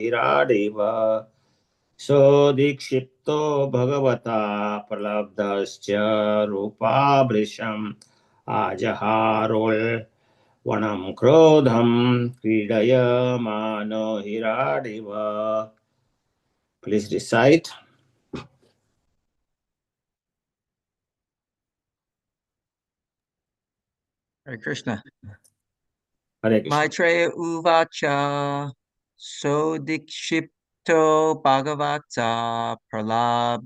हिराडेव सोदीक्षिप्तो भगवता प्रलब्धश्च रूपाभृशम् आजहारोल्वनं क्रोधं क्रीडयमानो हिराडेव. Please recite. Hare Krishna. Hare Krishna. Maitreya Uvacha Sodikshipto Bhagavata Pralabdascha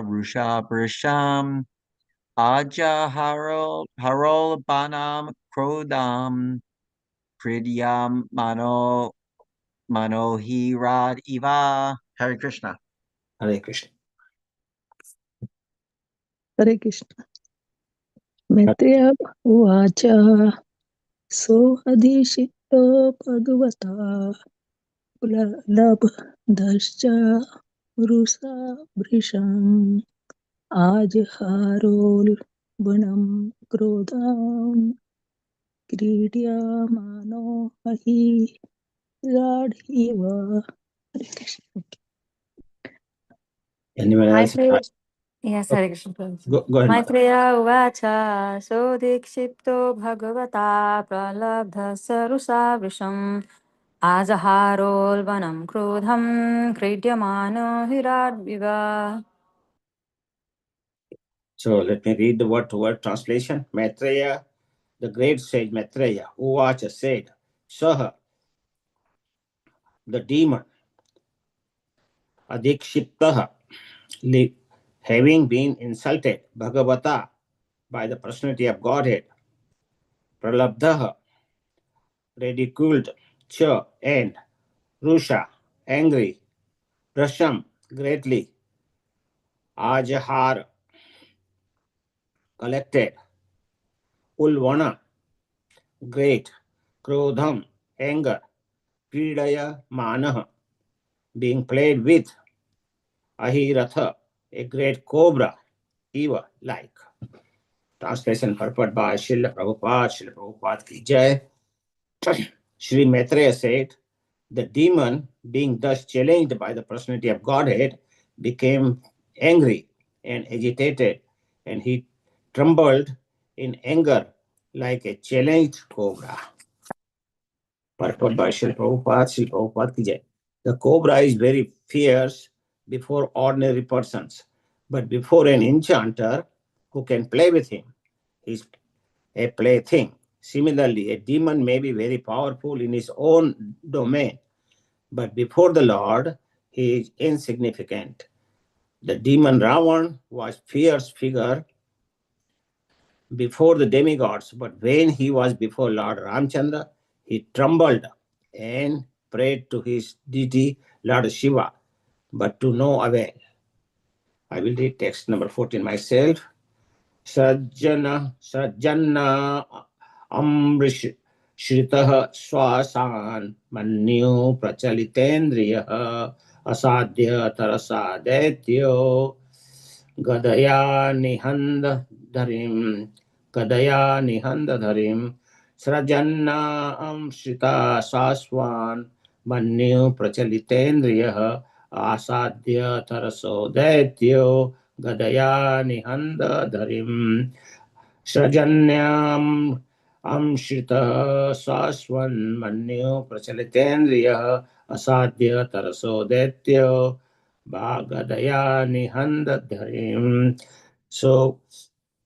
Rusha Brisham Aja Harol Banam Krodam Kridyam Manohirad Iva. Hare Krishna. Hare Krishna. Hare Krishna. Maitreya Uvacha Sohadishito Bhagavata Pralabdascha Rusa Brisham Ajharol Banam Krodam Kridyamano Ahi Radhiva. Hare Krishna. Anyone else? Yes, Hare Krishna. Go ahead. Maitreya Uvacha Sodikshipto Bhagavata Pralabdhasa Rusa Vrisham Ajaharolvanam Krodham Kridyamano Hiradviva. So let me read the word-to-word translation. Maitreya, the great sage Maitreya, Uvacha said, Saha, the demon, Adikshiptaha, having been insulted, Bhagavata, by the personality of Godhead, Pralabdhaha, ridiculed, Cha, and Rusha, angry, Prasham, greatly, Ajahar, collected, Ulvana, great, Krodham, anger, Pridaya, Manaha, being played with, Ahiratha, a great cobra, Eva, like. Translation purport by Srila Prabhupada ki jai. Shri Maitreya said, the demon, being thus challenged by the personality of Godhead, became angry and agitated, and he trembled in anger like a challenged cobra. Purport by Srila Prabhupada ki jai. The cobra is very fierce before ordinary persons, but before an enchanter who can play with him, he is a plaything. Similarly, a demon may be very powerful in his own domain, but before the Lord, he is insignificant. The demon Ravan was a fierce figure before the demigods, but when he was before Lord Ramchandra, he trembled and prayed to his deity, Lord Shiva, but to no avail. I will read text number 14 myself. Sajjana Amrish Shritah Swasan Manyu Prachalitendriya Asadhya Tarasadetyo Gadaya Nihanda Dharim Srajanna Amshrita Saswan Manyu Prachalitendriya Asadhya Tarasodetyo Gadaya Nihanda Dharim Srajanyam Amshrita Saswan Manyu Prachalitendriya Asadhya Tarasodetyo Bhagadaya Nihanda Dharim. So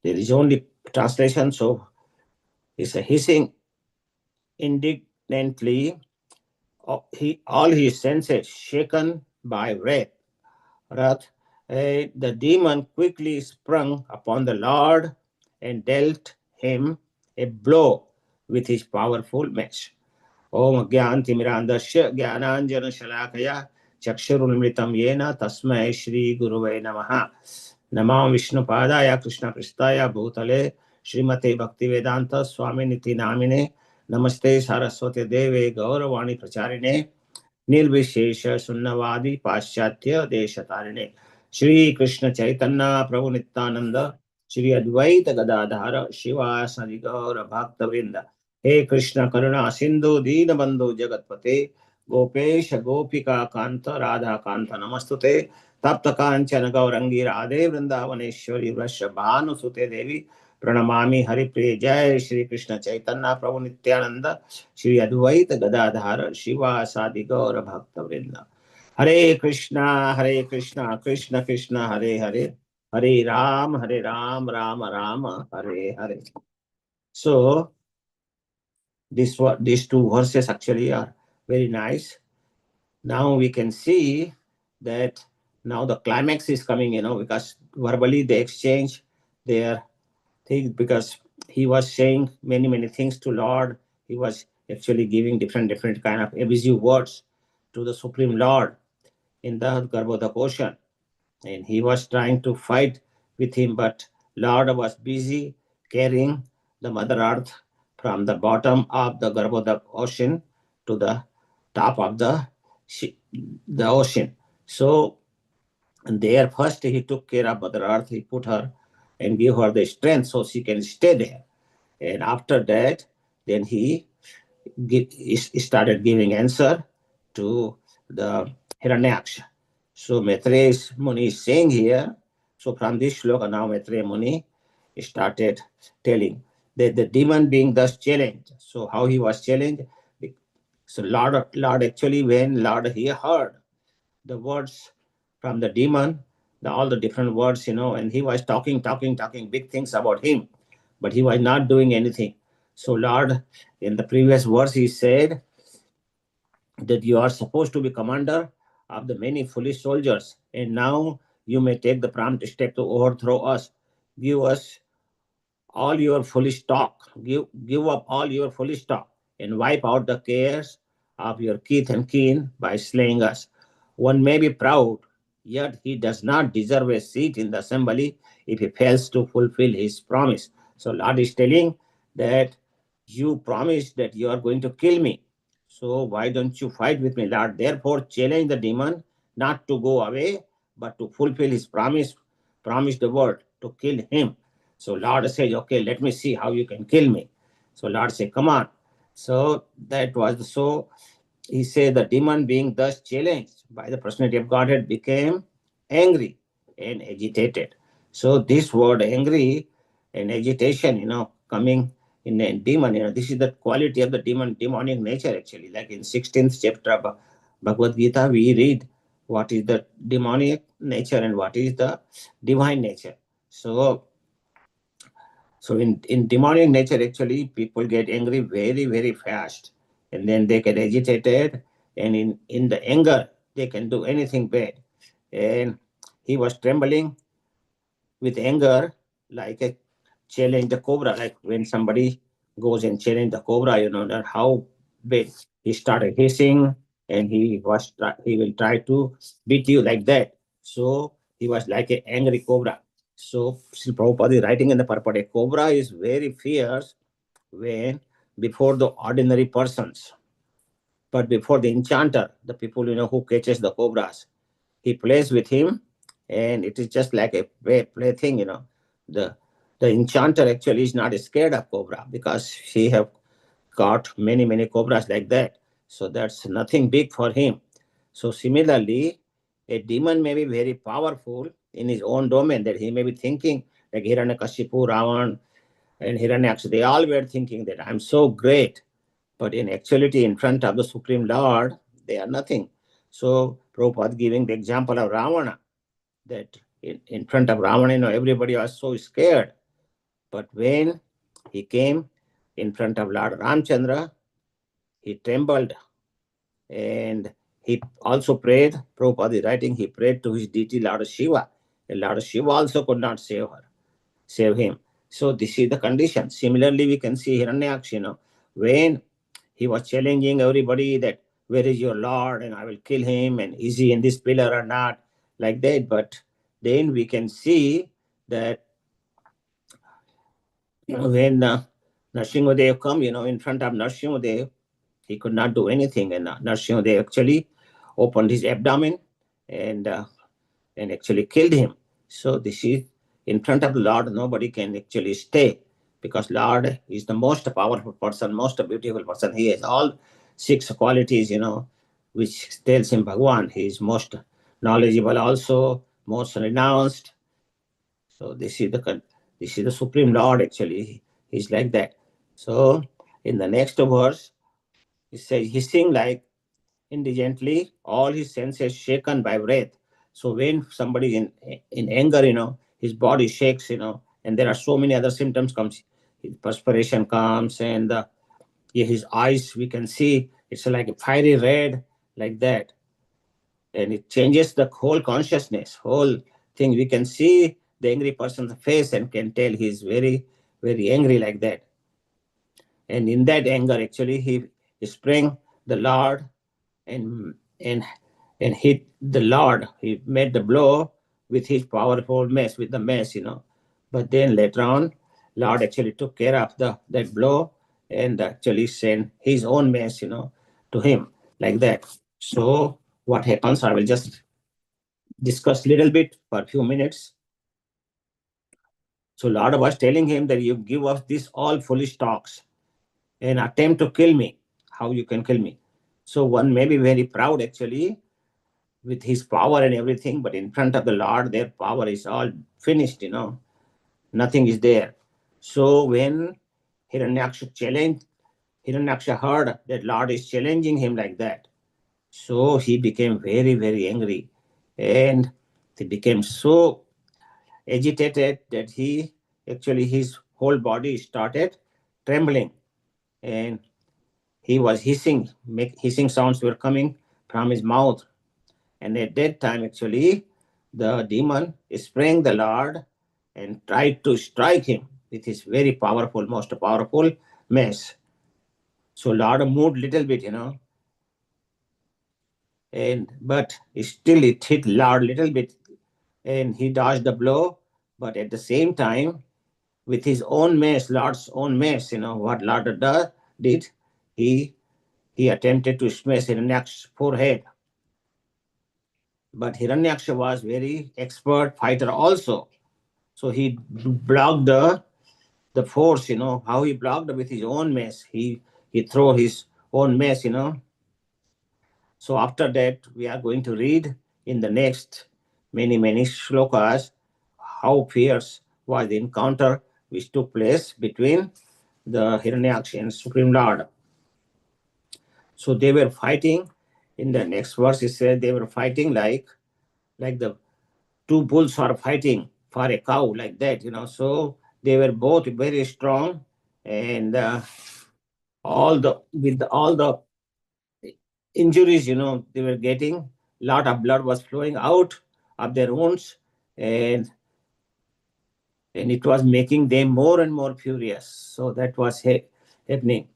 there is only translation. So it's a hissing indignantly, all his senses shaken by wrath. The demon quickly sprung upon the Lord and dealt him a blow with his powerful mesh. Om Gyantimirandasya Gyananjana Shalakaya Chakshurulmritam Yena Tasmai Shri Guruve Namaha. Namam Vishnu Padaya Krishna Pristaya Bhutale Srimate Bhaktivedanta Swami Niti Namine Namaste Saraswati Deve Gauravani Pracharine निर्विशेष शून्यवादी पाश्चात्य देशतारिणे श्री कृष्ण चैतन्य प्रभु नित्यानंद श्री अद्वैत गदाधर शिवासदि गौर भक्तवृंद हे कृष्ण करुणा सिंधु दीन बंधु जगतपते गोपेश गोपिका कांत राधा कांत नमस्तुते तप्त कांचन गौरंगी राधे वृंदावनेश्वरी वृषभानुसुते देवी प्रणमामि हरिप्रिय। जय श्री कृष्ण चैतन्य प्रभु नित्यानंद श्री अद्वैत गदाधर शिवासादि गौर भक्त वृंद। हरे कृष्णा कृष्ण कृष्ण हरे हरे, हरे Ram Ram Ram Hare Hare. So these two verses actually are very nice. Now we can see that now the climax is coming, because verbally they exchange their things, because he was saying many things to Lord. He was actually giving different kind of abusive words to the Supreme Lord in the Garbhodak ocean, and he was trying to fight with him, but Lord was busy carrying the Mother Earth from the bottom of the Garbhodak ocean to the top of the ocean. So there first he took care of Mother Earth. He put her and gave her the strength so she can stay there. And after that, then he started giving answer to the Hiranyaksha. So Maitreya Muni is saying here, so from this shloka now Maitreya Muni started telling that the demon being thus challenged. So how he was challenged? So Lord actually, when Lord he heard the words from the demon, all the different words, and he was talking big things about him, but he was not doing anything. So Lord, in the previous verse, he said that you are supposed to be commander of the many foolish soldiers, and now you may take the prompt step to overthrow us. Give us all your foolish talk. Give up all your foolish talk and wipe out the cares of your kith and kin by slaying us. One may be proud, yet he does not deserve a seat in the assembly if he fails to fulfill his promise. So Lord is telling that you promised that you are going to kill me. So why don't you fight with me, Lord? Therefore challenge the demon not to go away, but to fulfill his promise the word to kill him. So Lord says, okay, let me see how you can kill me. So Lord said, come on. So that was so. He said the demon being thus challenged by the personality of Godhead became angry and agitated. So this word angry and agitation, coming in a demon, this is the quality of the demonic nature actually. Like in 16th chapter of Bhagavad Gita, we read what is the demonic nature and what is the divine nature. So in demonic nature, actually, people get angry very fast, and then they get agitated, and in the anger, they can do anything bad. And he was trembling with anger, like a challenge the cobra, like when somebody goes and challenge the cobra, that how big. He started hissing, and he will try to beat you like that. So he was like an angry cobra. So Sri Prabhupada is writing in the purport, a cobra is very fierce when before the ordinary persons, but before the enchanter, the people who catches the cobras, he plays with him, and it is just like a plaything. The enchanter actually is not scared of cobra because he have caught many cobras like that. So that's nothing big for him. So similarly, a demon may be very powerful in his own domain, that he may be thinking like Hiranyakashipu, Ravan, and Hiranyaksha. They all were thinking that I'm so great, but in actuality, in front of the Supreme Lord, they are nothing. So Prabhupada giving the example of Ravana, that in front of Ravana, everybody was so scared. But when he came in front of Lord Ramchandra, he trembled, and he also prayed. Prabhupada is writing, he prayed to his deity Lord Shiva, and Lord Shiva also could not save him. So this is the condition. Similarly, we can see Hiranyaksha, when he was challenging everybody that where is your Lord, and I will kill him, and is he in this pillar or not, like that. But then we can see that when Nrsimhadev come, in front of Nrsimhadev, he could not do anything, and Nrsimhadev actually opened his abdomen and actually killed him. So this is in front of the Lord, nobody can actually stay, because Lord is the most powerful person, most beautiful person. He has all 6 qualities, which tells him Bhagwan. He is most knowledgeable, also most renounced. So this is the Supreme Lord. Actually, he's like that. So in the next verse, he says, hissing like indigently, all his senses shaken by breath. So when somebody in anger, his body shakes, and there are so many other symptoms comes. His perspiration comes, and his eyes, we can see it's like a fiery red, like that, and it changes the whole consciousness, whole thing. We can see the angry person's face and can tell he's very, very angry, like that. And in that anger, actually, he sprang the Lord and and and hit the Lord. He made the blow with his powerful mace, with the mace, But then later on, Lord actually took care of that blow and actually sent his own mace, to him, like that. So what happens? I will just discuss a little bit for a few minutes. So Lord was telling him that you give us this all foolish talks and attempt to kill me. How you can kill me? So one may be very proud actually with his power and everything, but in front of the Lord, their power is all finished, nothing is there. So when Hiranyaksha heard that Lord is challenging him like that, so he became very, very angry, and he became so agitated that his whole body started trembling, and he was hissing sounds were coming from his mouth. And at that time, actually, the demon sprang the Lord and tried to strike him with his very powerful, most powerful mace. So Lord moved little bit, but still it hit Lord little bit, and he dodged the blow. But at the same time, with his own mace, Lord's own mace, what Lord did, he attempted to smash Hiranyaksha's forehead. But Hiranyaksha was very expert fighter also. So he blocked the force, how he blocked with his own mace. He threw his own mace, So after that, we are going to read in the next many, many shlokas how fierce was the encounter which took place between the Hiranyaksha and Supreme Lord. So they were fighting. In the next verse, it says they were fighting like the two bulls are fighting for a cow, like that, So they were both very strong, and all the injuries, they were getting. Lot of blood was flowing out of their wounds, and it was making them more and more furious. So that was happening,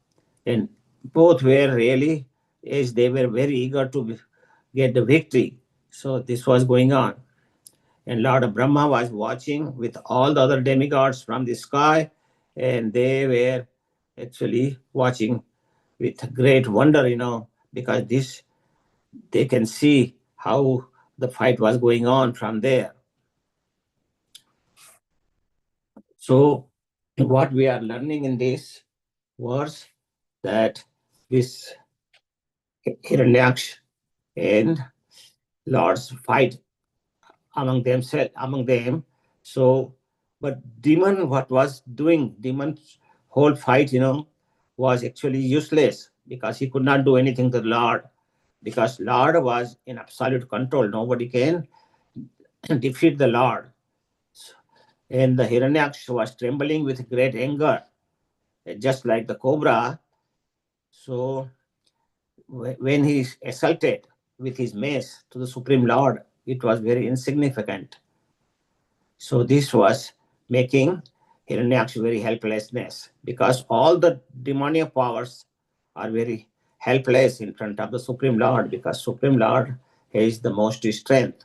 and both were really, as they were very eager to get the victory. So this was going on. And Lord Brahma was watching with all the other demigods from the sky, and they were actually watching with great wonder, because they can see how the fight was going on from there. So what we are learning in this was that this Hiranyaksha and Lord's fight among them. So, but demon, what was doing? Demon's whole fight, was actually useless, because he could not do anything to the Lord, because Lord was in absolute control. Nobody can defeat the Lord. And the Hiranyaksha was trembling with great anger, just like the cobra. So when he assaulted with his mace to the Supreme Lord, it was very insignificant. So this was making Hiranyaksha very helplessness, because all the demonic powers are very helpless in front of the Supreme Lord, because Supreme Lord has the most strength.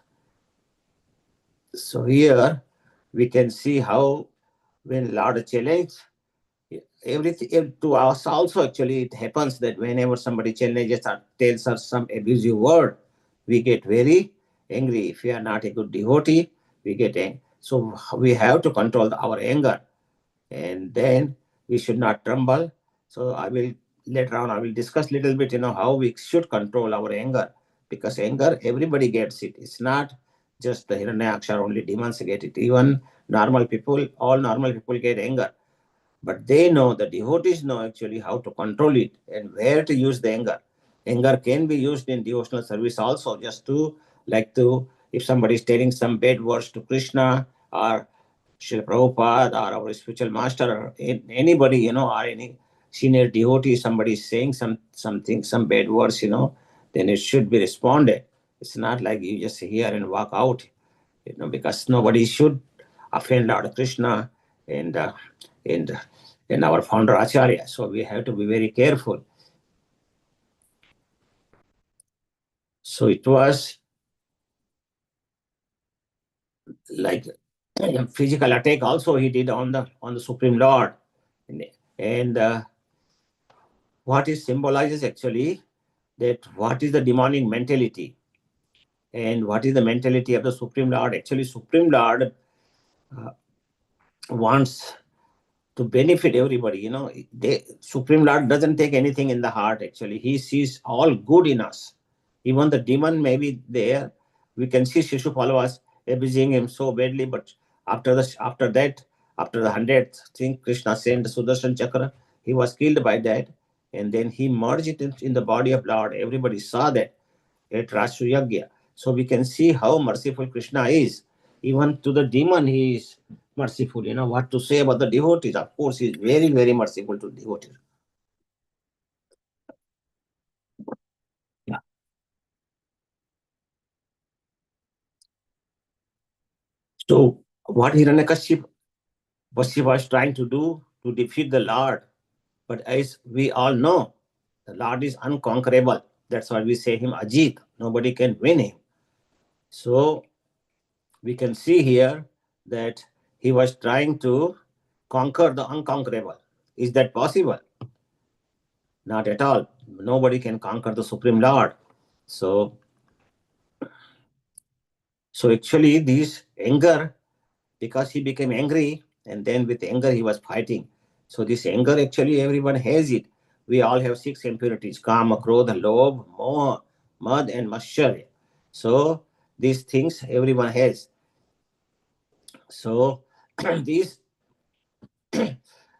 So here we can see how when Lord challenges everything to us also, actually it happens that whenever somebody challenges or tells us some abusive word, we get very angry. If we are not a good devotee, we get angry. So we have to control our anger, and then we should not tremble. So I will later on I will discuss a little bit, how we should control our anger, because anger, everybody gets it. It's not just the Hiranyaksha, only demons get it. Even normal people, all normal people get anger. But they know, the devotees know actually how to control it and where to use the anger. Anger can be used in devotional service also, just to, if somebody is telling some bad words to Krishna or Srila Prabhupada or our spiritual master or anybody, or any senior devotee, somebody is saying some bad words, then it should be responded. It's not like you just hear and walk out, because nobody should offend Lord Krishna and our founder Acharya. So we have to be very careful. So it was like physical attack also he did on the Supreme Lord. And what it symbolizes actually, that what is the demonic mentality and what is the mentality of the Supreme Lord. Actually, Supreme Lord wants to benefit everybody. Supreme Lord doesn't take anything in the heart. Actually, he sees all good in us. Even the demon may be there. We can see Shishupala was abusing him so badly, but after the 100th thing, Krishna sent Sudarshan Chakra. He was killed by that, and then he merged it in the body of Lord. Everybody saw that at Rashuyagya. So we can see how merciful Krishna is. Even to the demon, he is merciful. What to say about the devotees? Of course, he is very, very merciful to devotees. Yeah. So what Hiranyakashipu was trying to do to defeat the Lord, but as we all know, the Lord is unconquerable. That's why we say him Ajit. Nobody can win him. So we can see here that he was trying to conquer the unconquerable. Is that possible? Not at all. Nobody can conquer the Supreme Lord. So actually this anger, because he became angry, and then with anger he was fighting. So this anger, actually everyone has it. We all have 6 impurities: Kama, Krodha, Lobh, Moha, Mad and Mascharya. So these things everyone has. So these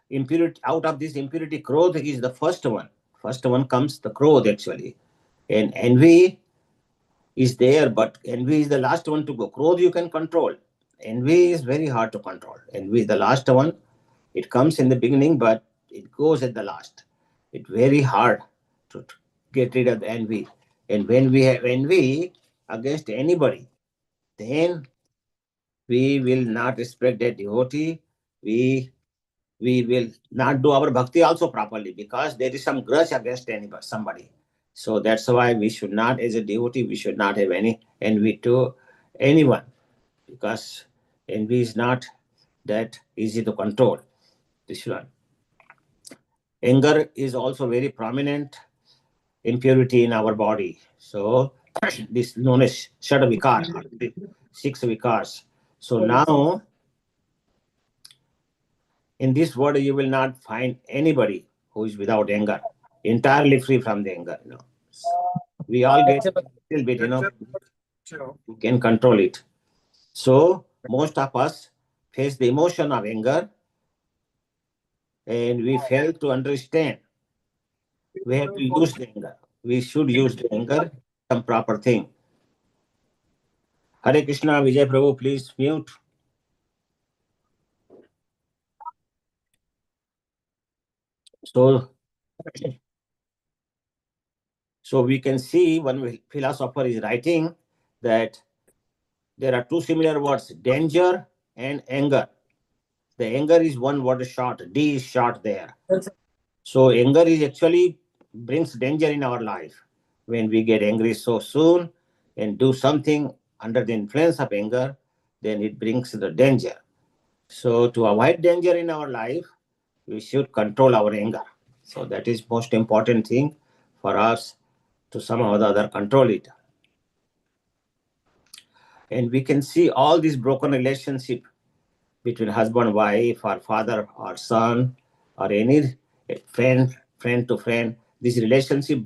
impurity, out of this impurity, Krodha is the first one. First one comes the Krodha actually. And envy is there, but envy is the last one to go. Krodha you can control. Envy is very hard to control. Envy is the last one. It comes in the beginning, but it goes at the last. It's very hard to get rid of envy. And when we have envy against anybody, then we will not respect that devotee. We will not do our bhakti also properly, because there is some grudge against somebody. So that's why we should not, as a devotee, we should not have any envy to anyone, because envy is not that easy to control. This one. Anger is also very prominent impurity in our body. So this is known as Shadavikar, 6 vikars. So now in this world you will not find anybody who is without anger, entirely free from the anger. We all get a little bit, we can control it. So most of us face the emotion of anger, and we fail to understand. We have to use the anger. We should use the anger, some proper thing. Hare Krishna, Vijay Prabhu, please mute. So we can see, one philosopher is writing that there are 2 similar words, danger and anger. The anger is one word short, D is short there. So anger is actually brings danger in our life. When we get angry so soon and do something under the influence of anger, then it brings the danger. So to avoid danger in our life, we should control our anger. So that is most important thing for us, to somehow or the other control it. And we can see all these broken relationship between husband, wife, or father or son, or any friend, friend to friend. This relationship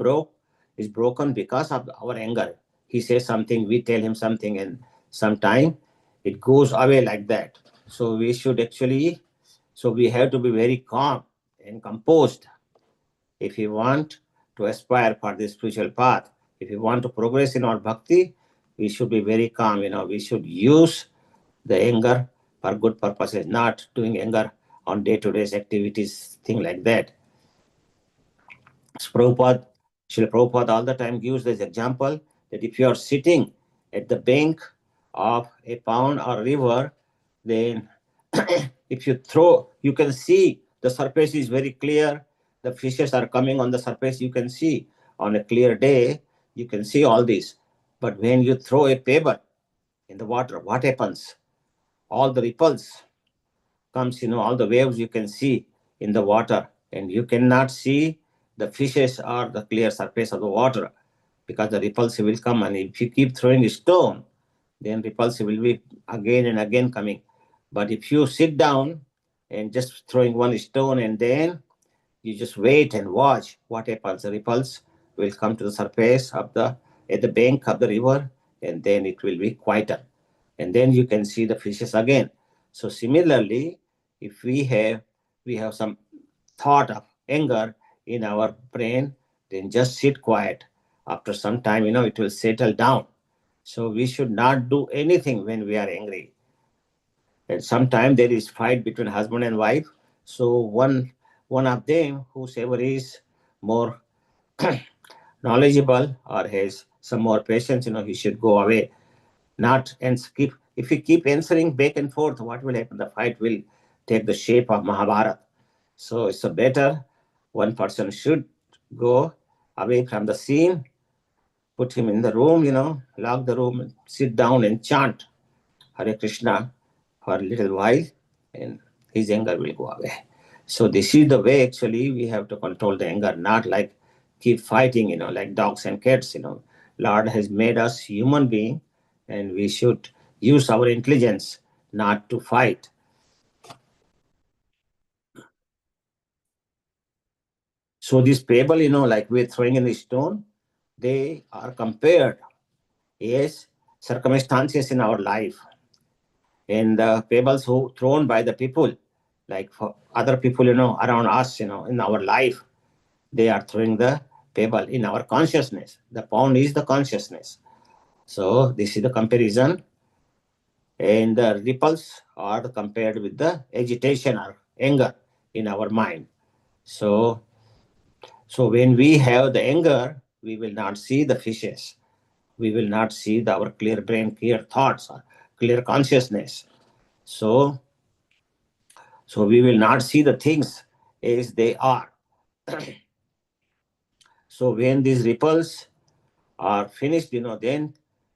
is broken because of our anger. He says something, we tell him something, and sometime it goes away like that. So we should actually, so we have to be very calm and composed if we want to aspire for the spiritual path. If we want to progress in our bhakti, we should be very calm. We should use the anger for good purposes, not doing anger on day-to-day activities, thing like that. Prabhupada, Srila Prabhupada all the time gives this example that if you are sitting at the bank of a pond or river, then if you throw, you can see the surface is very clear. The fishes are coming on the surface. You can see on a clear day, you can see all this. But when you throw a pebble in the water, what happens? All the ripples comes, all the waves you can see in the water, and you cannot see the fishes or the clear surface of the water because the ripples will come. And if you keep throwing a stone, then ripples will be again and again coming. But if you sit down and just throwing one stone and then you just wait and watch what happens, the ripples will come to the surface of at the bank of the river, and then it will be quieter, and then you can see the fishes again. So similarly, if we have some thought of anger in our brain, then just sit quiet. After some time, it will settle down. So we should not do anything when we are angry. And sometimes there is fight between husband and wife. So one of them, whosoever is more knowledgeable or has some more patience, he should go away. Not and keep. If we keep answering back and forth, what will happen? The fight will take the shape of Mahabharata. So it's a better one person should go away from the scene, put him in the room, lock the room, and sit down and chant Hare Krishna for a little while, and his anger will go away. So this is the way actually we have to control the anger, not like keep fighting, like dogs and cats. Lord has made us human being, and we should use our intelligence not to fight. So this pebble, like we're throwing in a stone, they are compared as circumstances in our life. And the pebbles thrown by the people, like for other people, around us, in our life, they are throwing the pebble in our consciousness. The pond is the consciousness. So this is the comparison. And the ripples are compared with the agitation or anger in our mind. So when we have the anger, we will not see the fishes. We will not see our clear brain, clear thoughts, or clear consciousness. So we will not see the things as they are. So when these ripples are finished, then,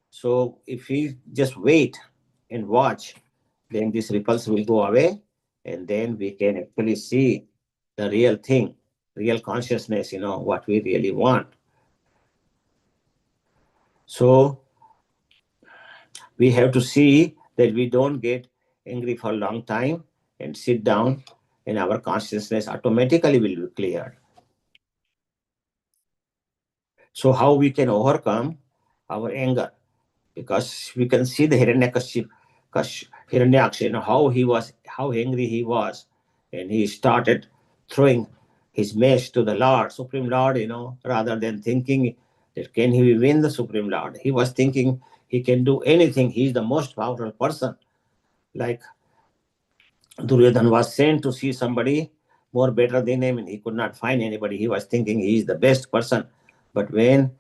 so if we just wait and watch, then these ripples will go away, and then we can actually see the real thing, real consciousness, what we really want. So we have to see that we don't get angry for a long time and sit down, and our consciousness automatically will be cleared. So how we can overcome our anger? Because we can see the Hiranyakshipu, how angry he was, and he started throwing his mesh to the Lord, Supreme Lord, rather than thinking that can he win the Supreme Lord. He was thinking he can do anything. He is the most powerful person. Like Duryodhana was sent to see somebody more better than him, and he could not find anybody. He was thinking he is the best person. But when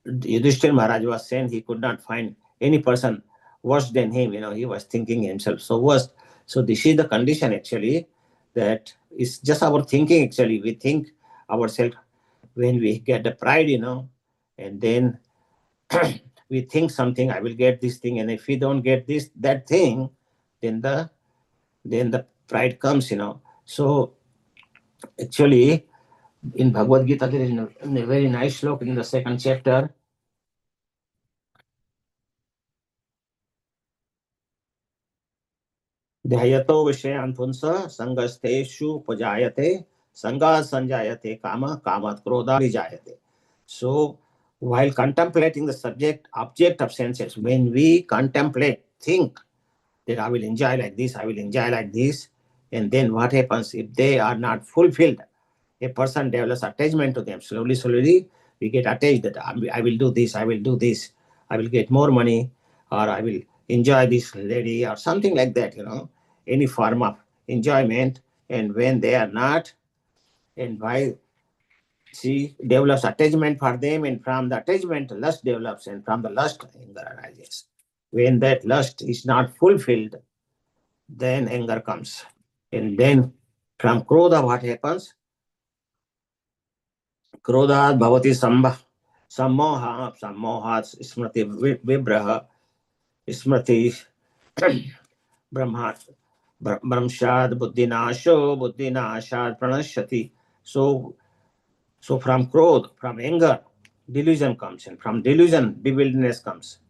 Yudhishthira Maharaj was sent, he could not find any person worse than him. He was thinking himself so worst. So this is the condition actually, that is just our thinking actually. We think ourselves when we get the pride, and then we think something, I will get this thing, and if we don't get that thing, then the pride comes, So actually, in Bhagavad Gita, there is a very nice sloka in the second chapter. ध्यायतो विषयान् पुंसः संगस्तेषु उपजायते Sangha sanjayate kama, kamat krodha vijayate. So, while contemplating the subject, object of senses, when we contemplate, think that I will enjoy like this, I will enjoy like this, and then what happens if they are not fulfilled? A person develops attachment to them. Slowly, slowly, we get attached that I will do this, I will do this, I will get more money, or I will enjoy this lady, or something like that, any form of enjoyment. And when they are not, and why she develops attachment for them, and from the attachment, lust develops, and from the lust, anger arises. When that lust is not fulfilled, then anger comes. And then from krodha, what happens? Krodhat bhavati sammohat smriti vibraha smriti brahma brahmshad buddhinashad pranashyati. So from krodh, from anger, delusion comes, and from delusion, bewilderness comes,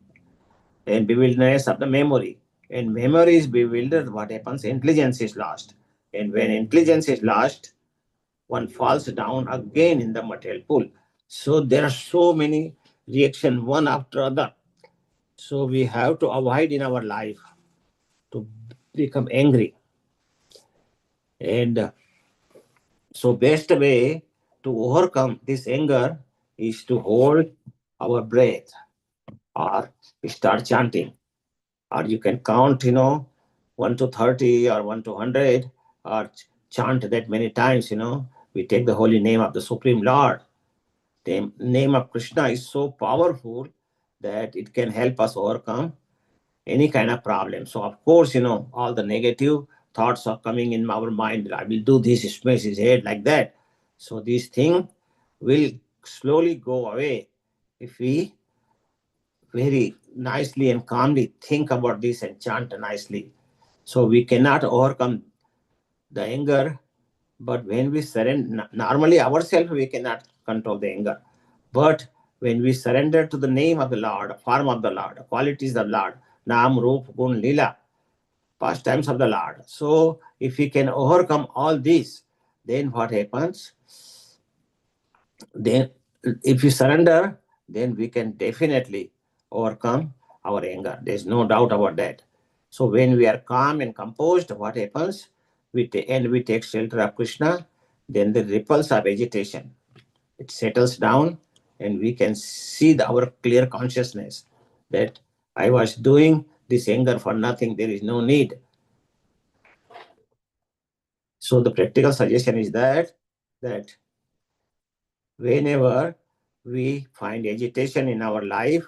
and bewilderness of the memory. And memory is bewildered, what happens? Intelligence is lost. And when intelligence is lost, one falls down again in the material pool. So there are so many reactions, one after other. So we have to avoid in our life to become angry. And so best way to overcome this anger is to hold our breath, or start chanting, or you can count, 1 to 30 or 1 to 100, or chant that many times. We take the holy name of the Supreme Lord. The name of Krishna is so powerful that it can help us overcome any kind of problem. So, of course, all the negative thoughts are coming in our mind. I will do this, smash his head like that. So, this thing will slowly go away if we very nicely and calmly think about this and chant nicely. So, we cannot overcome the anger, but when we surrender, normally ourselves, we cannot control the anger. But when we surrender to the name of the Lord, form of the Lord, qualities of the Lord, Nam, Rup, Gun, Lila, pastimes of the Lord. So if we can overcome all these, then what happens? Then if we surrender, then we can definitely overcome our anger. There's no doubt about that. So when we are calm and composed, what happens? We take shelter of Krishna, then the ripples of agitation, it settles down, and we can see our clear consciousness that I was doing this anger for nothing. There is no need. So the practical suggestion is that whenever we find agitation in our life,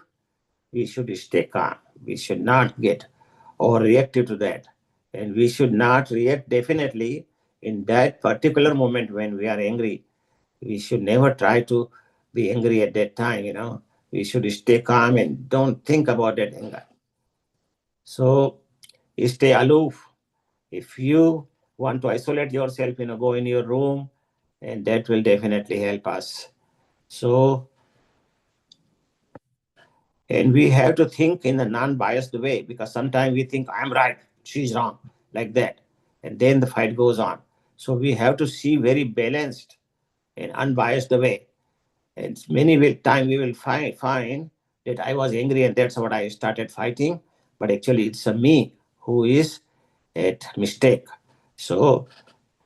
we should stay calm. We should not get overreactive to that. And we should not react definitely in that particular moment when we are angry. We should never try to be angry at that time. We should stay calm and don't think about that anger. So stay aloof. If you want to isolate yourself, go in your room, and that will definitely help us. So, and we have to think in a non-biased way, because sometimes we think I'm right, she's wrong, like that. And then the fight goes on. So we have to see very balanced and unbiased way. And many time we will find that I was angry and that's what I started fighting. But actually it's a me who is at mistake. So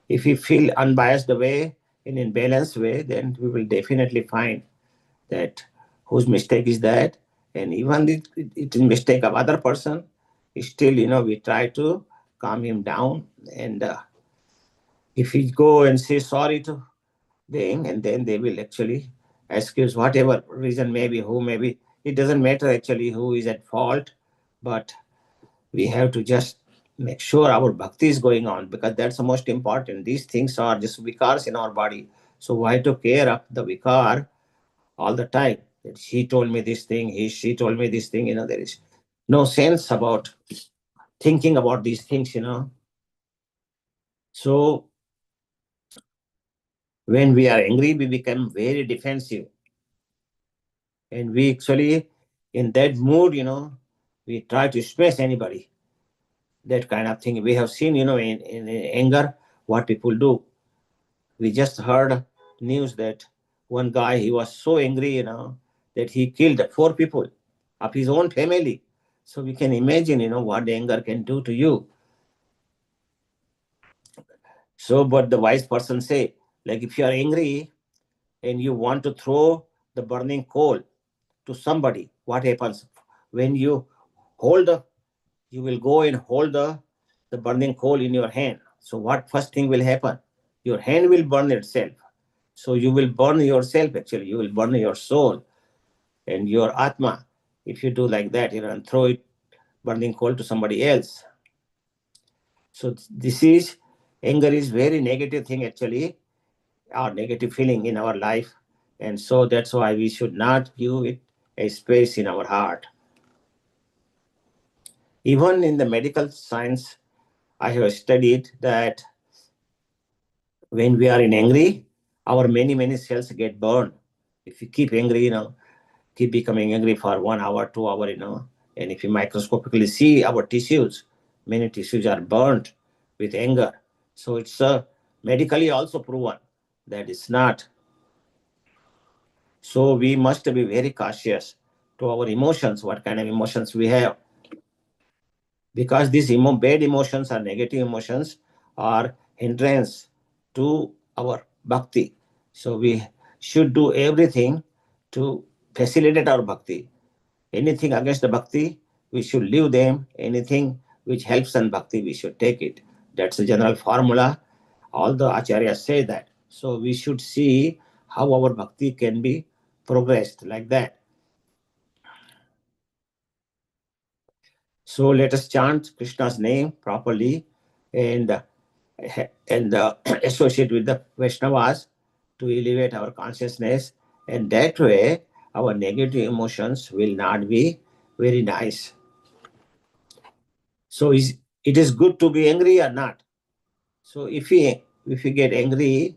if we feel unbiased way and in balanced way, then we will definitely find that whose mistake is that. And even it is mistake of other person, still, we try to calm him down. And if we go and say sorry to them, and then they will actually excuse whatever reason, maybe who maybe, it doesn't matter actually who is at fault, but we have to just make sure our bhakti is going on, because that's the most important. These things are just vikars in our body. So why to care of the vikar all the time? That he told me this thing, she told me this thing. There is no sense about thinking about these things. So when we are angry, we become very defensive. And we actually, in that mood, we try to smash anybody. That kind of thing. We have seen, in anger, what people do. We just heard news that one guy, he was so angry, that he killed 4 people of his own family. So we can imagine, what anger can do to you. So, but the wise person say, like if you are angry and you want to throw the burning coal to somebody, what happens? When you hold the, you will go and hold the burning coal in your hand. So what first thing will happen? Your hand will burn itself. So you will burn yourself actually. You will burn your soul and your atma if you do like that, and throw it burning coal to somebody else. So this is, anger is very negative thing actually, or negative feeling in our life. And so that's why we should not give it a space in our heart. Even in the medical science, I have studied that when we are in angry, our many cells get burned. If you keep angry, keep becoming angry for 1 hour, 2 hour, and if you microscopically see our tissues, many tissues are burnt with anger. So it's medically also proven that it's not. So we must be very cautious to our emotions, what kind of emotions we have. Because these bad emotions or negative emotions are hindrance to our bhakti. So we should do everything to facilitate our bhakti. Anything against the bhakti, we should leave them. Anything which helps in bhakti, we should take it. That's the general formula. All the acharyas say that. So we should see how our bhakti can be progressed like that. So let us chant Krishna's name properly and associate with the Vaishnavas to elevate our consciousness. And that way, our negative emotions will not be very nice. So it is good to be angry or not? So if we get angry,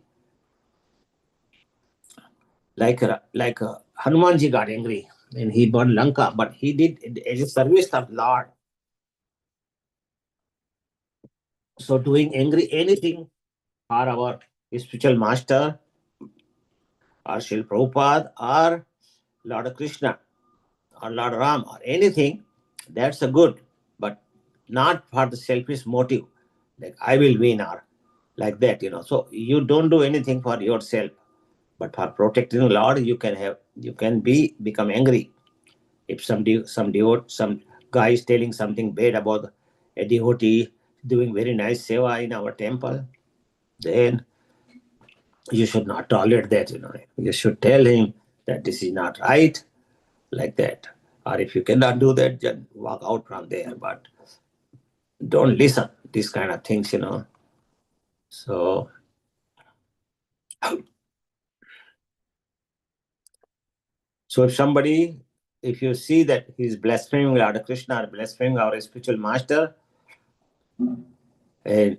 like Hanumanji got angry and he burned Lanka, but he did it as a service of Lord. So doing angry anything for our spiritual master or Srila Prabhupada or Lord Krishna or Lord Ram or anything, that's a good, but not for the selfish motive, like I will win or like that, So you don't do anything for yourself, but for protecting the Lord, you can become angry. If some guy is telling something bad about a devotee doing very nice seva in our temple, then you should not tolerate that, You should tell him that this is not right, like that. Or if you cannot do that, just walk out from there. But don't listen these kind of things, So if you see that he's blaspheming Lord Krishna or blaspheming our spiritual master, and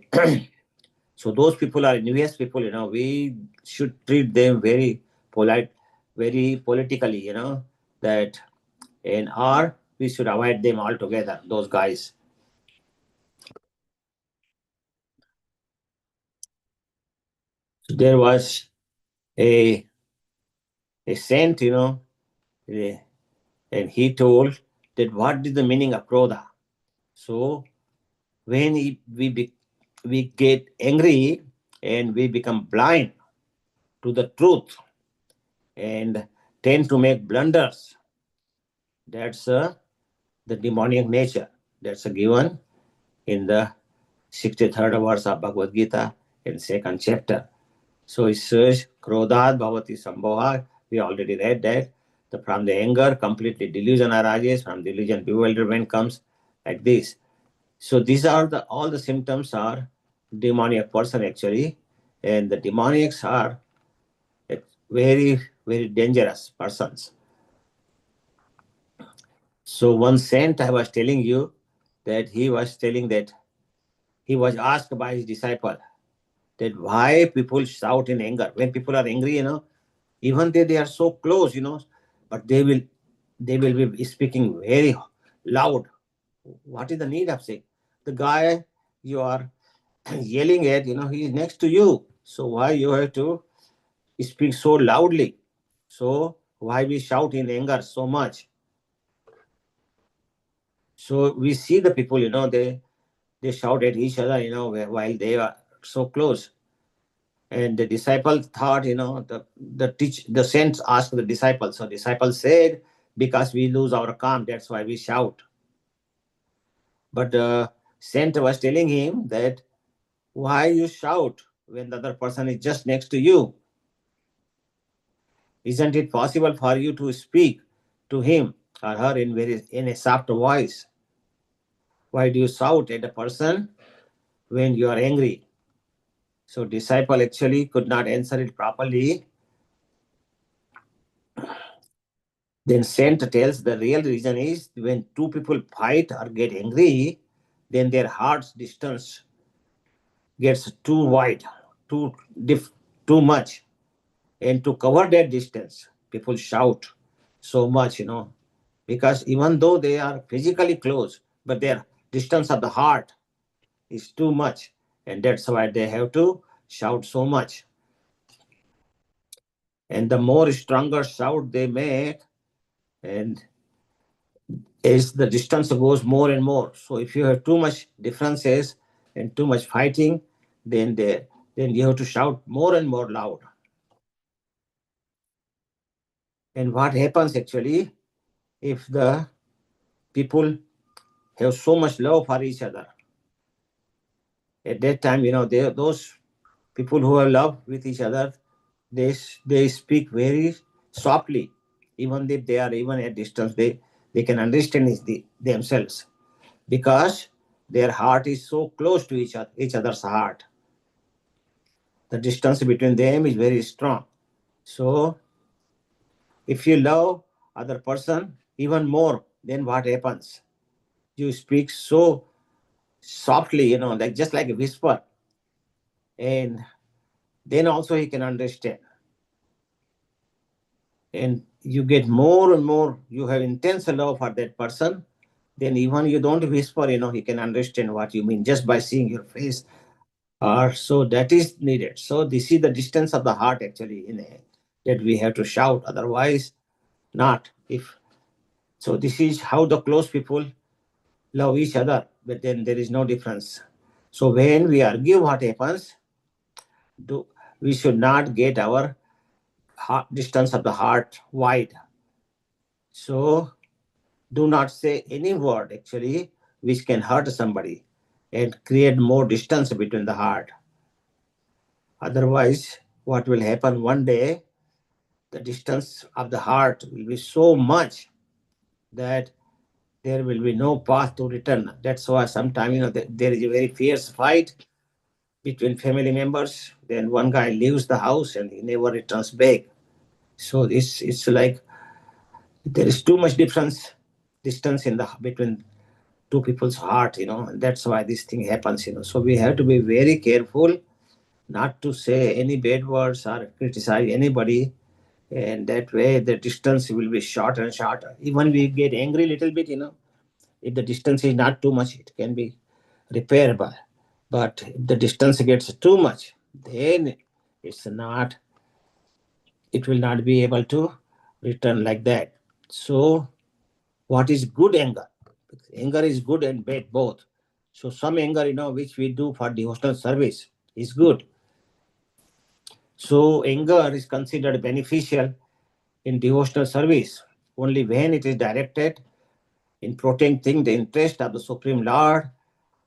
so those people are US people, we should treat them very polite, very politically, that, or we should avoid them altogether, those guys. So there was a saint, and he told that what is the meaning of krodha. So when we get angry and we become blind to the truth and tend to make blunders, that's the demonic nature. That's given in the 63rd verse of Bhagavad Gita in 2nd chapter. So it says, Krodhat bhavati sambhava. We already read that. From the anger, completely delusion arises. From delusion, bewilderment comes, like this. So these are all the symptoms are demoniac person actually. And the demoniacs are very, very dangerous persons. So one saint, I was telling you that he was telling that he was asked by his disciple that why people shout in anger. When people are angry, even they are so close, but they will be speaking very loud. What is the need of saying? The guy you are yelling at, he is next to you. So why you have to speak so loudly? So why we shout in anger so much? So we see the people, they shout at each other, while they are so close. And the disciple thought, the saints asked the disciples. So disciples said, because we lose our calm, that's why we shout. But the saint was telling him that why you shout when the other person is just next to you? Isn't it possible for you to speak to him or her in a soft voice? Why do you shout at a person when you are angry? So disciple actually could not answer it properly. Then saint tells the real reason is when two people fight or get angry, then their heart's distance gets too wide, too too much. And to cover that distance, people shout so much, because even though they are physically close, but their distance of the heart is too much. And that's why they have to shout so much. And the more stronger shout they make, and as the distance goes more and more. So if you have too much differences and too much fighting, then you have to shout more and more loud. And what happens actually if the people have so much love for each other? At that time, those people who have love with each other, they speak very softly, even if they are even at distance. They can understand themselves because their heart is so close to each other's heart. The distance between them is very strong. So if you love other person even more, then what happens? You speak so softly, like just like a whisper, and then also he can understand. And you get more and more, you have intense love for that person, then even you don't whisper, he can understand what you mean just by seeing your face. Or so that is needed. So this is the distance of the heart actually that we have to shout, otherwise not. If so, this is how the close people love each other, but then there is no difference. So when we argue, what happens? We should not get our distance of the heart wide. So do not say any word actually which can hurt somebody and create more distance between the heart. Otherwise, what will happen one day, the distance of the heart will be so much that there will be no path to return. That's why sometimes, there is a very fierce fight between family members. Then one guy leaves the house and he never returns back. So it's like there is too much distance in the between two people's heart, and that's why this thing happens, So we have to be very careful not to say any bad words or criticize anybody, and that way the distance will be shorter and shorter. Even we get angry a little bit, if the distance is not too much, it can be repairable. But if the distance gets too much, then it's not, it will not be able to return like that. So what is good anger? Anger is good and bad both. So some anger, which we do for devotional service is good. So anger is considered beneficial in devotional service only when it is directed in protecting the interest of the Supreme Lord,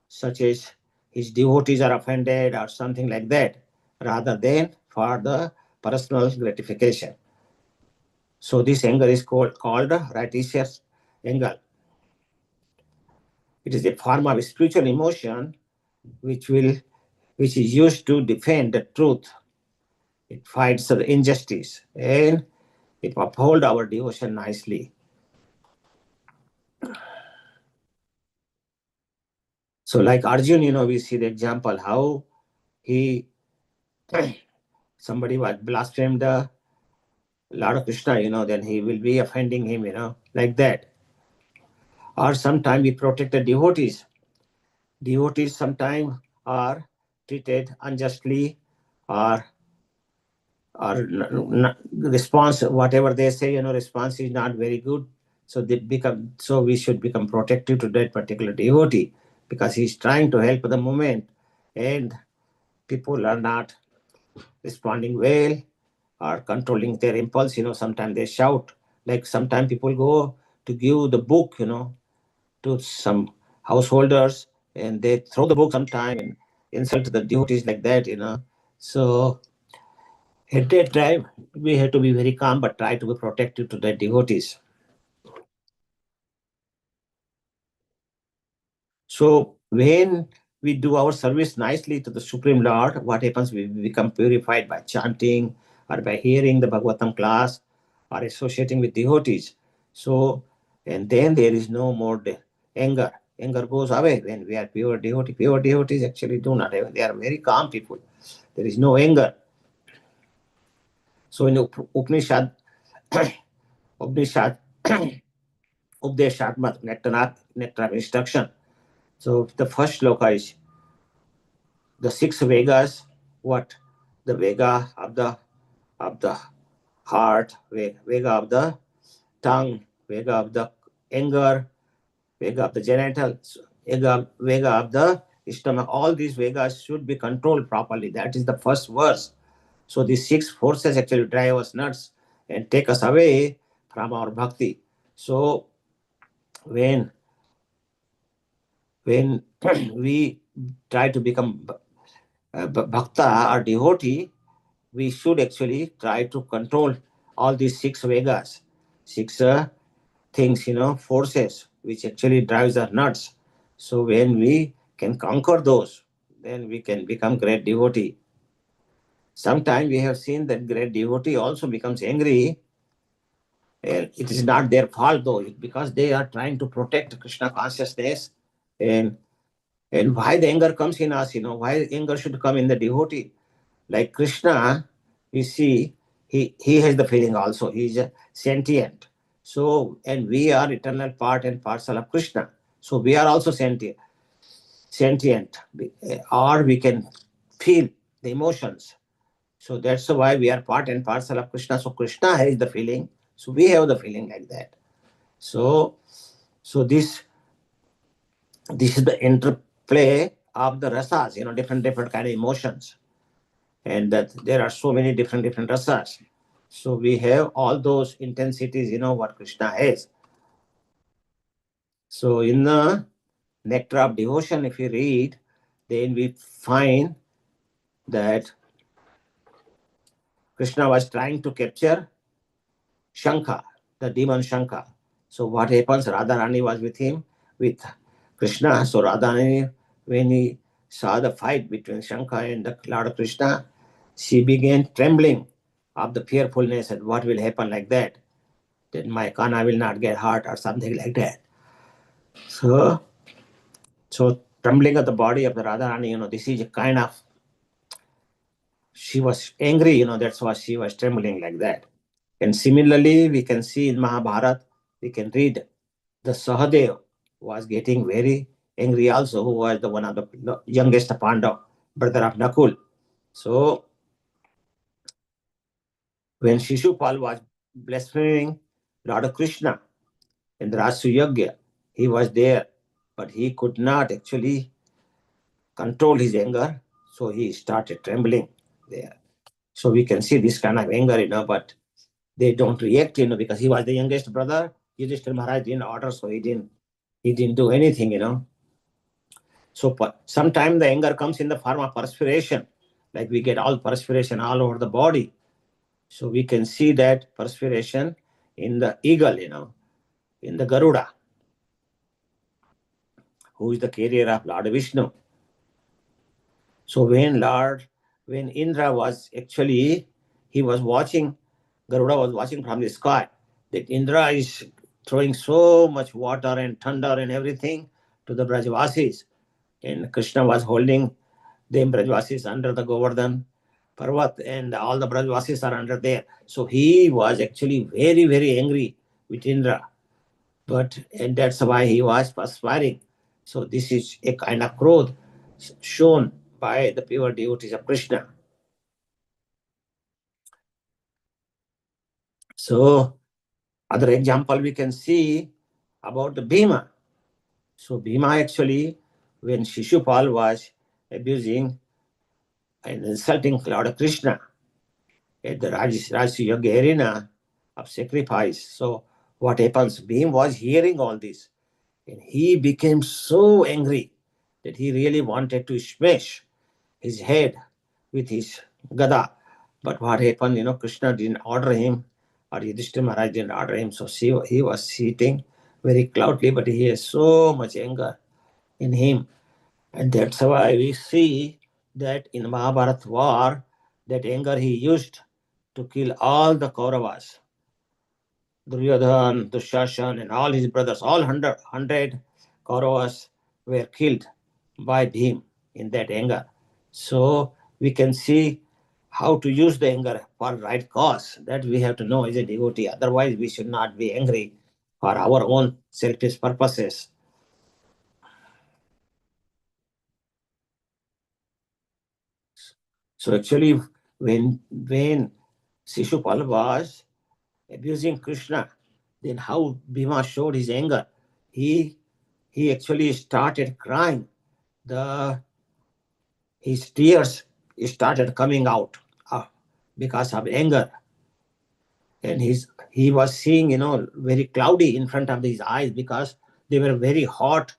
such as his devotees are offended or something like that, rather than for the personal gratification. So this anger is called righteous anger. It is a form of spiritual emotion which is used to defend the truth. It fights the injustice and it upholds our devotion nicely. So like Arjun, we see the example how he somebody was blasphemed the Lord Krishna, then he will be offending him, like that. Or sometimes we protect the devotees. Devotees sometimes are treated unjustly or response, whatever they say, response is not very good. So we should become protective to that particular devotee, because he's trying to help the moment, and people are not responding well or controlling their impulse. Sometimes they shout. Like sometimes people go to give the book, to some householders, and they throw the book sometime and insult the devotees like that. So at that time, we have to be very calm, but try to be protective to the devotees. So when we do our service nicely to the Supreme Lord, what happens? We become purified by chanting or by hearing the Bhagavatam class or associating with devotees. So, and then there is no more anger. Anger goes away when we are pure devotee. Pure devotees actually do not have, they are very calm people. There is no anger. So in Upanishad, Upanishad, Updeshatmat, nectar of instruction. So the first sloka is the 6 Vegas. What? The Vega of the heart, Vega of the tongue, Vega of the anger, Vega of the genitals, Vega of the stomach. All these Vegas should be controlled properly. That is the first verse. So these 6 forces actually drive us nuts and take us away from our bhakti. So when we try to become bhakta or devotee, we should actually try to control all these 6 Vegas, 6 things, forces, which actually drives us nuts. So when we can conquer those, then we can become great devotee. Sometimes we have seen that great devotee also becomes angry. And it is not their fault though, because they are trying to protect Krishna consciousness. And why the anger comes in us, why anger should come in the devotee? Like Krishna, we see, he has the feeling also. He is sentient. So, and we are eternal part and parcel of Krishna. So we are also sentient, or we can feel the emotions. So that's why we are part and parcel of Krishna. So Krishna has the feeling. So we have the feeling like that. So this is the interplay of the rasas, different kind of emotions. And that there are so many different rasas. So we have all those intensities, what Krishna has. So in the Nectar of Devotion, if you read, then we find that Krishna was trying to capture Shankha, the demon Shankha. So what happens? Radharani was with him, with Krishna. So Radharani, when he saw the fight between Shankha and the Lord Krishna, she began trembling of the fearfulness and what will happen like that. Then my Kana will not get hurt or something like that. So trembling of the body of the Radharani, this is a kind of, she was angry, that's why she was trembling like that. And similarly, we can see in Mahabharata, we can read the Sahadev was getting very angry also, who was the one of the youngest Pandava, brother of Nakul. So when Shishupal was blaspheming Lord Krishna in the Rasu Yagya, he was there, but he could not actually control his anger, so he started trembling there. So we can see this kind of anger, but they don't react, because he was the youngest brother. Yudhishthira Maharaj didn't order, so he didn't do anything. So sometimes the anger comes in the form of perspiration, like we get all perspiration all over the body. So we can see that perspiration in the eagle, in the Garuda, who is the carrier of Lord Vishnu. So when Indra was actually, he was watching, Garuda was watching from the sky, that Indra is throwing so much water and thunder and everything to the Brajavasis. And Krishna was holding them Brajavasis under the Govardhan Parvat, and all the Brajavasis are under there. So he was actually very, very angry with Indra. And that's why he was perspiring. So this is a kind of growth shown by the pure devotees of Krishna. So other example we can see about the Bhima. So Bhima actually, when Shishupal was abusing and insulting Lord Krishna at the Rajya Yoga arena of sacrifice. So what happens? Bhima was hearing all this and he became so angry that he really wanted to smash his head with his gada. But what happened? Krishna didn't order him, or Yudhishthira Maharaj didn't order him. So he was sitting very cloudly, but he has so much anger in him. And that's why we see that in Mahabharata war, that anger he used to kill all the Kauravas. Duryodhan, Dushashan, and all his brothers, all 100 Kauravas were killed by him in that anger. So we can see how to use the anger for right cause. That we have to know as a devotee. Otherwise, we should not be angry for our own selfish purposes. So actually, when Shishupal was abusing Krishna, then how Bhima showed his anger. He actually started crying. His tears started coming out because of anger. And he was seeing, very cloudy in front of his eyes because they were very hot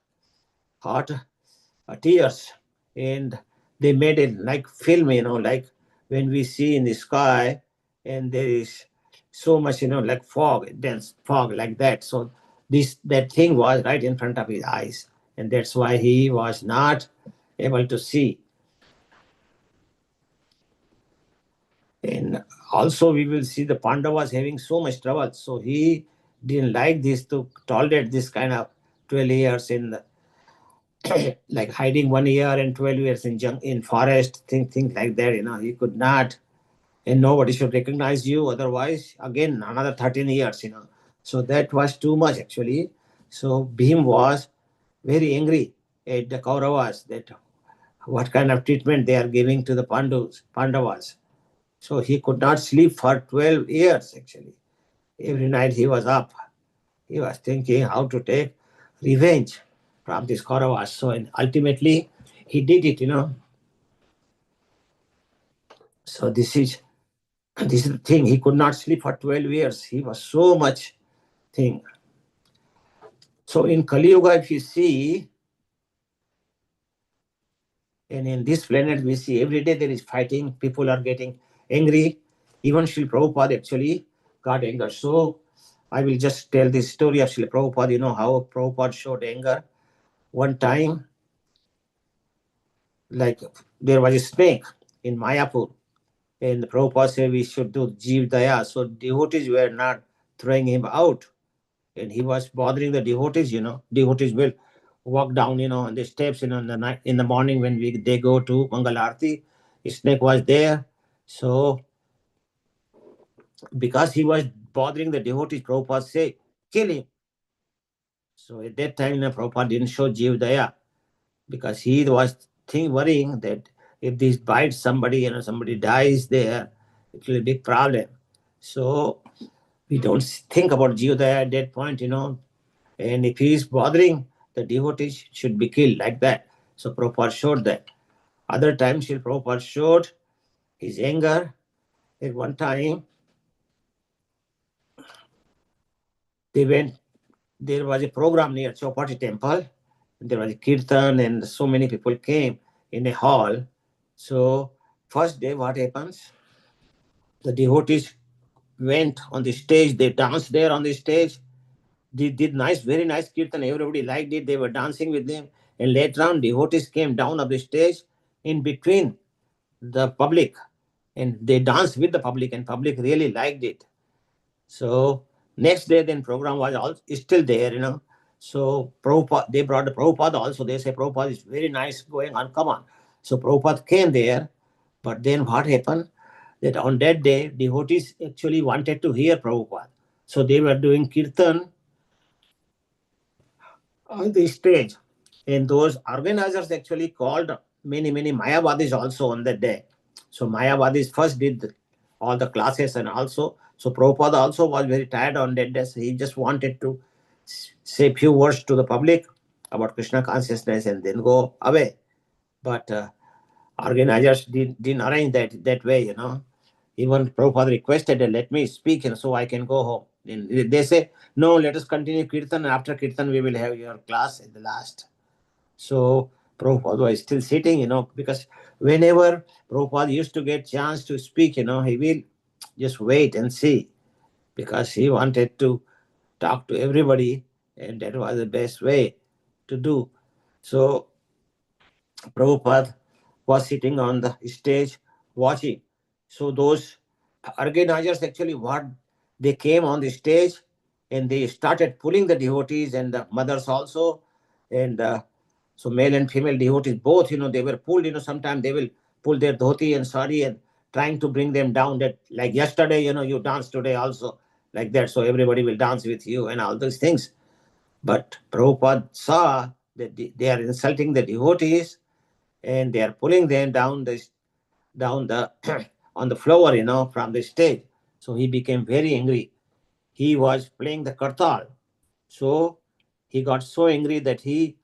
tears. And they made it like film, like when we see in the sky and there is so much, like fog, dense fog like that. So that thing was right in front of his eyes. And that's why he was not able to see. And also we will see the Pandavas having so much trouble. So he didn't like this to tolerate this kind of 12 years in like hiding 1 year and 12 years in forest, things like that. He could not, and nobody should recognize you. Otherwise, again, another 13 years. So that was too much actually. So Bhim was very angry at the Kauravas that what kind of treatment they are giving to the Pandavas. So he could not sleep for 12 years actually. Every night he was up. He was thinking how to take revenge from this Kauravas. So and ultimately he did it. So this is the thing. He could not sleep for 12 years. He was so much thing. So in Kali Yuga, if you see, and in this planet we see every day there is fighting. People are getting angry. Even Srila Prabhupada actually got anger. So I will just tell this story of Srila Prabhupada, how Prabhupada showed anger. One time, like there was a snake in Mayapur, and Prabhupada said we should do Jeev Daya. So devotees were not throwing him out, and he was bothering the devotees. Devotees will walk down, on the steps, in the morning when they go to Mangal Arati. The snake was there, so because he was bothering the devotees, Prabhupada said, kill him. So at that time, Prabhupada didn't show Jeev Daya because he was worrying that if this bites somebody, somebody dies there, it will be a big problem. So we don't think about Jeev Daya at that point, and if he is bothering, the devotees should be killed like that. So Prabhupada showed that. Other times, Prabhupada showed his anger. At one time, there was a program near Chowpatty temple. There was a kirtan and so many people came in a hall. So first day, what happens? The devotees went on the stage. They danced there on the stage. They did very nice kirtan. Everybody liked it. They were dancing with them. And later on, devotees came down of the stage in between the public. And they danced with the public, and public really liked it. So next day, then program was still there. So Prabhupada, they brought the Prabhupada also. They say Prabhupada is very nice going on. Come on. So Prabhupada came there. But then what happened? That on that day, devotees actually wanted to hear Prabhupada. So they were doing kirtan on the stage. And those organizers actually called many Mayavadis also on that day. So Mayavadis first did all the classes, and also So Prabhupada also was very tired on that day. So he just wanted to say few words to the public about Krishna consciousness and then go away. But organizers didn't arrange that way, Even Prabhupada requested that let me speak and so I can go home. And they say, no, let us continue Kirtan. After Kirtan, we will have your class at the last. So Prabhupada was still sitting, because whenever Prabhupada used to get chance to speak, he will just wait and see, because he wanted to talk to everybody, and that was the best way to do. So Prabhupada was sitting on the stage watching. So those organizers actually they came on the stage and they started pulling the devotees and the mothers also. And so male and female devotees both, they were pulled, sometimes they will pull their dhoti and sari and trying to bring them down, that like yesterday, you danced today also, like that. So everybody will dance with you and all those things. But Prabhupada saw that they are insulting the devotees and they are pulling them down the on the floor, from the stage. So he became very angry. He was playing the kartal. So he got so angry that he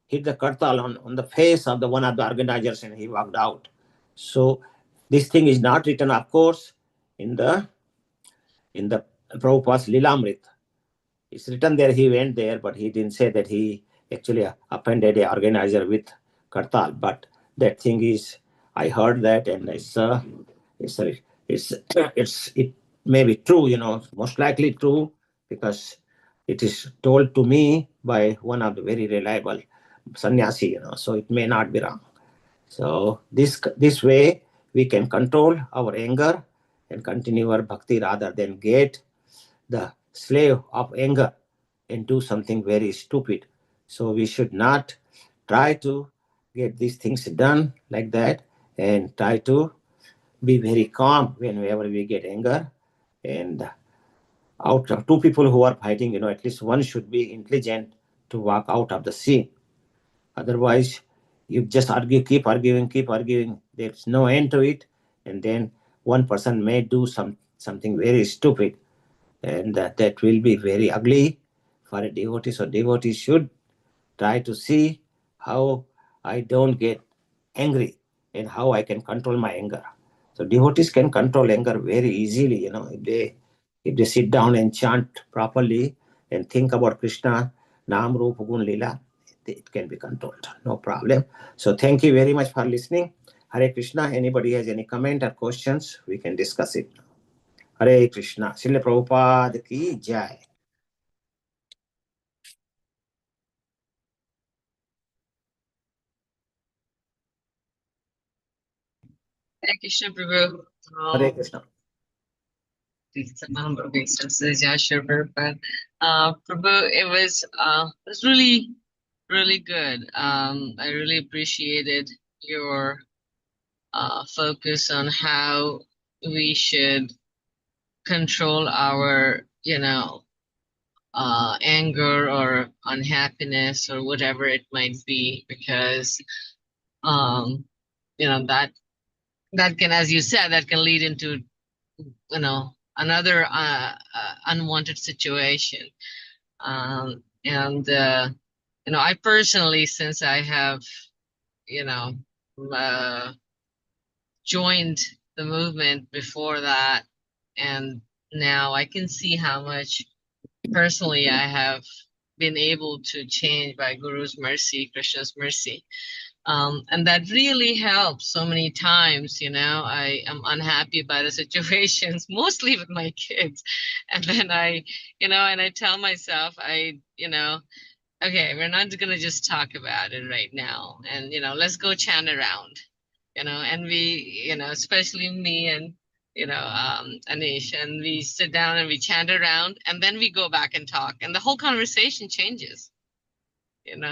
hit the kartal on the face of one of the organizers and he walked out. So this thing is not written, of course, in the Prabhupada's Lilamrit. It's written there, he went there, but he didn't say that he actually offended a organizer with kartal. But that thing is, I heard that, and it may be true, most likely true, because it is told to me by one of the very reliable sannyasi, so it may not be wrong. So this way we can control our anger and continue our bhakti rather than get the slave of anger and do something very stupid. So we should not try to get these things done like that, and try to be very calm whenever we get anger. And out of two people who are fighting, at least one should be intelligent to walk out of the scene. Otherwise, you just argue, keep arguing. There's no end to it. And then one person may do something very stupid, and that will be very ugly for a devotee. So devotees should try to see how I don't get angry and how I can control my anger. So devotees can control anger very easily, if they sit down and chant properly and think about Krishna, Nam, Rupa, Gun, Lila, it can be controlled, no problem. So thank you very much for listening. Hare Krishna. Anybody has any comment or questions, we can discuss it. Hare Krishna. Srila Prabhupada ki jai. Hare Krishna, Prabhu. Hare Krishna. Yeah, sure, Prabhu. Prabhu, it was really, really good. I really appreciated your focus on how we should control our, anger or unhappiness or whatever it might be, because, that can, as you said, that can lead into, another unwanted situation. And I personally, since I have, joined the movement before that, and now I can see how much personally I have been able to change by Guru's mercy, Krishna's mercy. And that really helps so many times. I am unhappy by the situations, mostly with my kids. And then I tell myself, okay, we're not going to just talk about it right now. And, let's go chant around, and we, especially me and, Anish, and we sit down and we chant around, and then we go back and talk, and the whole conversation changes.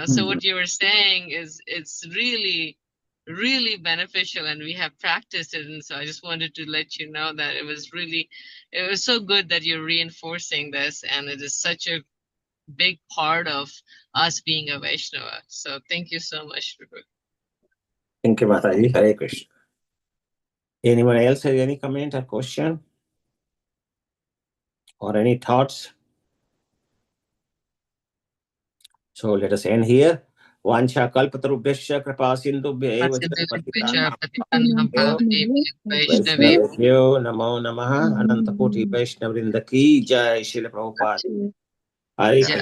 So what you were saying is, it's really, really beneficial, and we have practiced it. And so I just wanted to let you know that it was so good that you're reinforcing this, and it is such a big part of us being a Vaishnava. So thank you so much, Prabhu. Thank you, Mataji. Hare Krishna. Anyone else have any comment or question? or any thoughts? So let us end here. Vancha kalpatarubhyasya kripa sindhubhya eva cha patitanam Vaishnavebhyo namo namaha. Ananta Koti Vaishnavrinda ki jai. Srila Prabhupada. Hare Krishna.